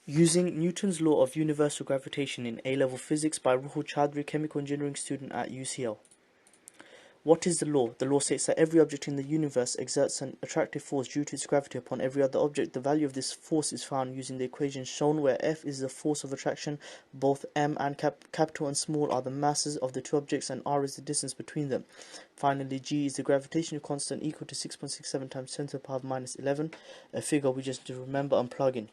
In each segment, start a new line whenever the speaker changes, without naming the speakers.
Using Newton's law of universal gravitation in A-level physics by Ruhul Chaudhry, chemical engineering student at UCL. What is the law? The law states that every object in the universe exerts an attractive force due to its gravity upon every other object. The value of this force is found using the equation shown, where F is the force of attraction, both m and capital and small are the masses of the two objects, and r is the distance between them. Finally, G is the gravitational constant, equal to 6.67 times 10 to the power of minus 11, a figure we just need to remember and plug in.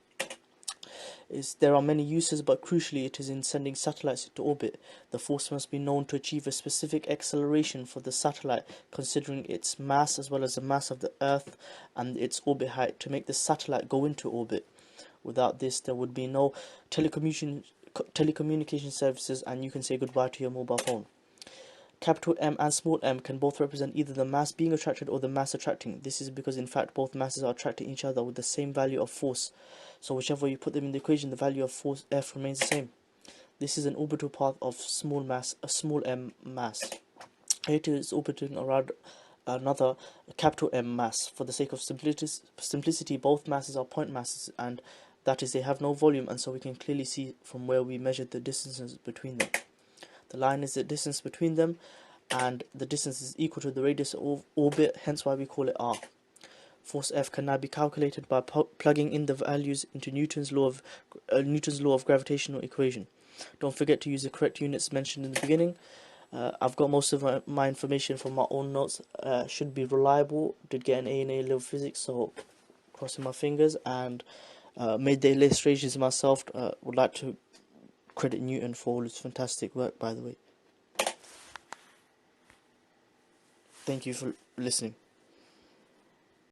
There are many uses, but crucially it is in sending satellites into orbit. The force must be known to achieve a specific acceleration for the satellite, considering its mass as well as the mass of the Earth and its orbit height, to make the satellite go into orbit. Without this, there would be no telecommunication services, and you can say goodbye to your mobile phone. Capital M and small m can both represent either the mass being attracted or the mass attracting. This is because in fact both masses are attracting each other with the same value of force. So whichever you put them in the equation, the value of force F remains the same. This is an orbital path of small m mass. It is orbiting around another capital M mass. For the sake of simplicity, both masses are point masses, and that is, they have no volume, and so we can clearly see from where we measured the distances between them. The line is the distance between them, and the distance is equal to the radius of orbit, hence why we call it r. Force F can now be calculated by plugging in the values into Newton's law of gravitational equation. Don't forget to use the correct units mentioned in the beginning. I've got most of my information from my own notes. Should be reliable. Did get an A in A-level physics, so crossing my fingers, and made the illustrations myself. Would like to credit Newton for all his fantastic work, by the way. Thank you for listening.